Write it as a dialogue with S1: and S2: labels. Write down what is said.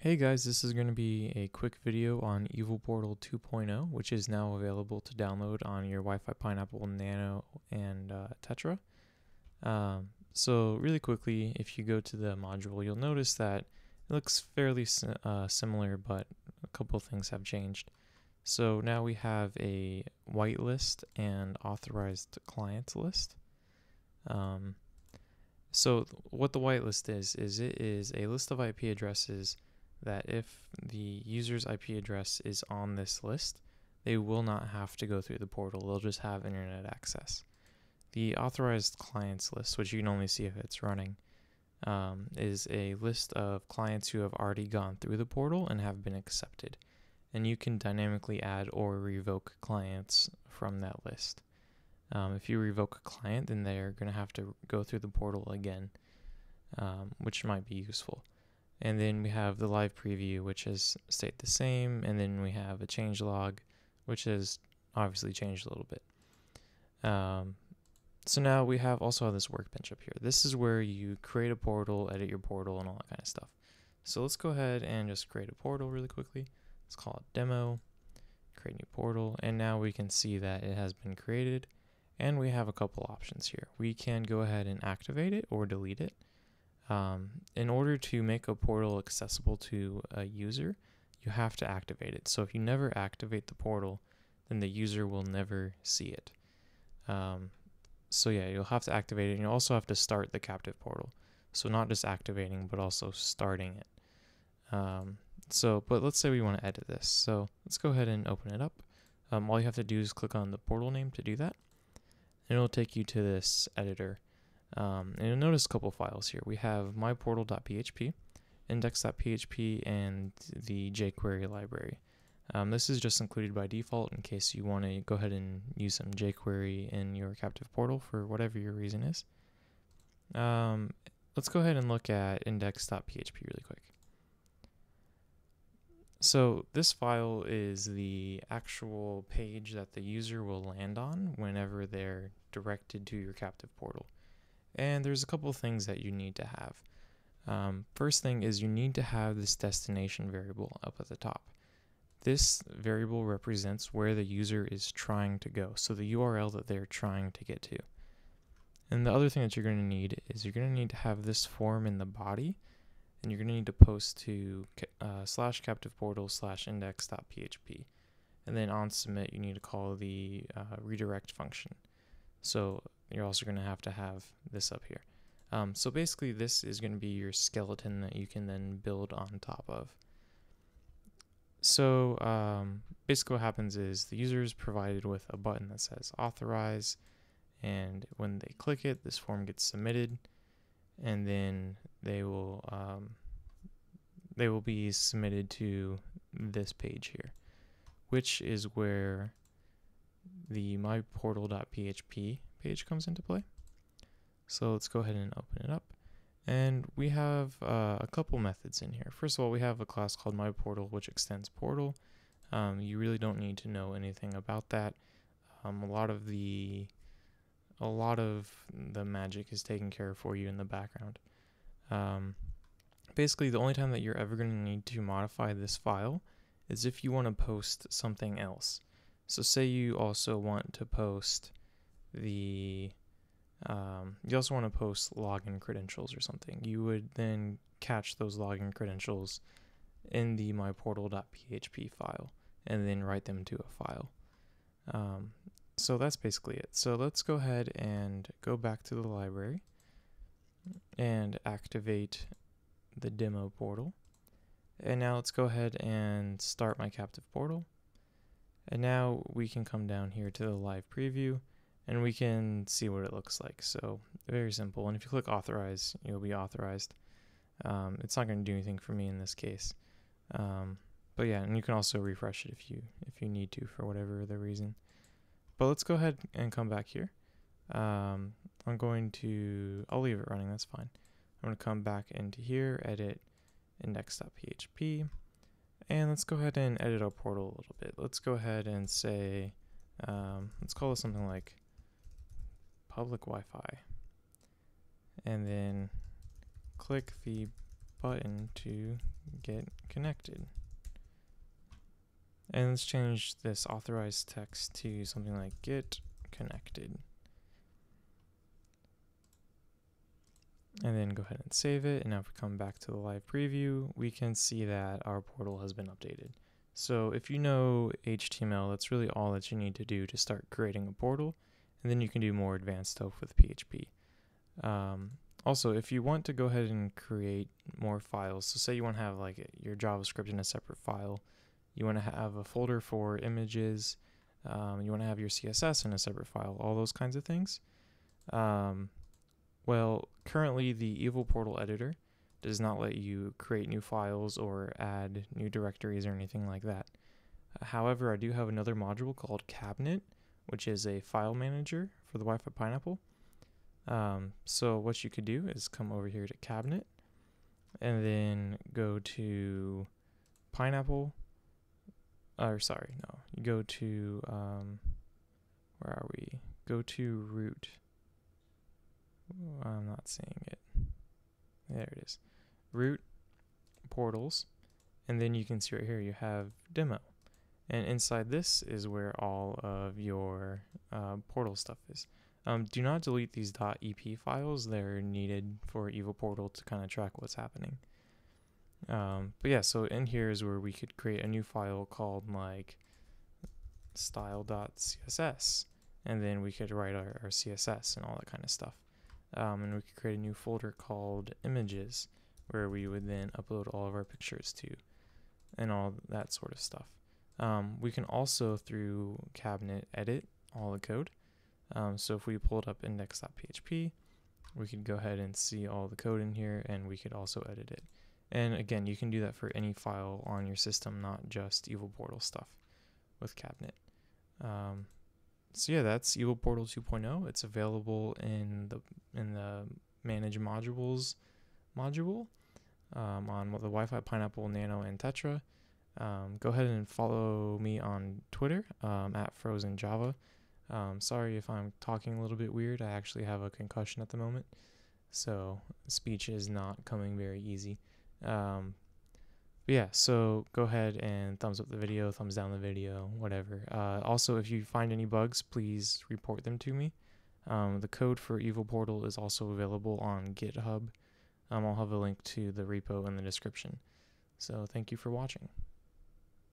S1: Hey guys, this is going to be a quick video on Evil Portal 2.0, which is now available to download on your Wi-Fi Pineapple, Nano, and Tetra. So really quickly, if you go to the module, you'll notice that it looks fairly similar, but a couple of things have changed. So now we have a whitelist and authorized clients list. So what the whitelist is it is a list of IP addresses that if the user's IP address is on this list, they will not have to go through the portal. They'll just have internet access. The authorized clients list, which you can only see if it's running, is a list of clients who have already gone through the portal and have been accepted. And you can dynamically add or revoke clients from that list. If you revoke a client, then they're going to have to go through the portal again, which might be useful. And then we have the live preview, which has stayed the same. And then we have a change log, which has obviously changed a little bit. So now we also have this workbench up here. This is where you create a portal, edit your portal, and all that kind of stuff. So let's go ahead and just create a portal really quickly. Let's call it demo, create new portal. And now we can see that it has been created. And we have a couple options here. We can go ahead and activate it or delete it. In order to make a portal accessible to a user, you have to activate it. So if you never activate the portal, then the user will never see it. So yeah, you'll have to activate it, and you'll also have to start the captive portal. So not just activating, but also starting it. But let's say we want to edit this. So let's go ahead and open it up. All you have to do is click on the portal name to do that. And it'll take you to this editor. And you'll notice a couple files here. We have myportal.php, index.php, and the jQuery library. This is just included by default in case you want to go ahead and use some jQuery in your captive portal for whatever your reason is. Let's go ahead and look at index.php really quick. So this file is the actual page that the user will land on whenever they're directed to your captive portal. And there's a couple of things that you need to have. First thing is you need to have this destination variable up at the top. This variable represents where the user is trying to go, so the URL that they're trying to get to. And the other thing that you're going to need is you're going to need to have this form in the body, and you're going to need to post to /captiveportal/index.php. And then on submit, you need to call the redirect function. So you're also going to have this up here. So basically this is going to be your skeleton that you can then build on top of. So basically what happens is the user is provided with a button that says authorize, and when they click it, this form gets submitted, and then they will be submitted to this page here, which is where the myportal.php page comes into play. So let's go ahead and open it up. And we have a couple methods in here. First of all, we have a class called myportal, which extends portal. You really don't need to know anything about that. A lot of the magic is taken care of for you in the background. Basically, the only time that you're ever going to need to modify this file is if you want to post something else. So say you also want to post you also want to post login credentials or something. You would then catch those login credentials in the myportal.php file and then write them to a file. So that's basically it. So let's go ahead and go back to the library and activate the demo portal. And now let's go ahead and start my captive portal. And now we can come down here to the live preview and we can see what it looks like. So very simple. And if you click authorize, you'll be authorized. It's not going to do anything for me in this case. But yeah, and you can also refresh it if you need to for whatever the reason. But let's go ahead and come back here. I'll leave it running, that's fine. I'm going to come back into here, edit index.php, and let's go ahead and edit our portal a little bit. Let's go ahead and say, let's call this something like public Wi-Fi, and then click the button to get connected. And let's change this authorized text to something like get connected. And then go ahead and save it. And now if we come back to the live preview, we can see that our portal has been updated. So if you know HTML, that's really all that you need to do to start creating a portal. And then you can do more advanced stuff with PHP. Also, if you want to go ahead and create more files, so say you want to have like your JavaScript in a separate file, you want to have a folder for images, you want to have your CSS in a separate file, all those kinds of things. Well, currently the Evil Portal editor does not let you create new files or add new directories or anything like that. However, I do have another module called Cabinet, which is a file manager for the Wi-Fi Pineapple. So what you could do is come over here to Cabinet and then go to Pineapple. You go to, where are we? Go to root. I'm not seeing it. There it is. Root portals. And then you can see right here you have demo. And inside this is where all of your portal stuff is. Do not delete these .ep files. They're needed for Evil Portal to kind of track what's happening. But yeah, so in here is where we could create a new file called like style.css. And then we could write our CSS and all that kind of stuff. And we could create a new folder called images, where we would then upload all of our pictures to, and all that sort of stuff. We can also, through Cabinet, edit all the code. So if we pulled up index.php, we could go ahead and see all the code in here, and we could also edit it. And again, you can do that for any file on your system, not just Evil Portal stuff with Cabinet. So yeah, that's Evil Portal 2.0. It's available in the Manage Modules module on the Wi-Fi Pineapple, Nano, and Tetra. Go ahead and follow me on Twitter at FrozenJava. Sorry if I'm talking a little bit weird. I actually have a concussion at the moment, so speech is not coming very easy. But yeah, so go ahead and thumbs up the video, thumbs down the video, whatever. Also, if you find any bugs, please report them to me. The code for Evil Portal is also available on GitHub. I'll have a link to the repo in the description. So thank you for watching.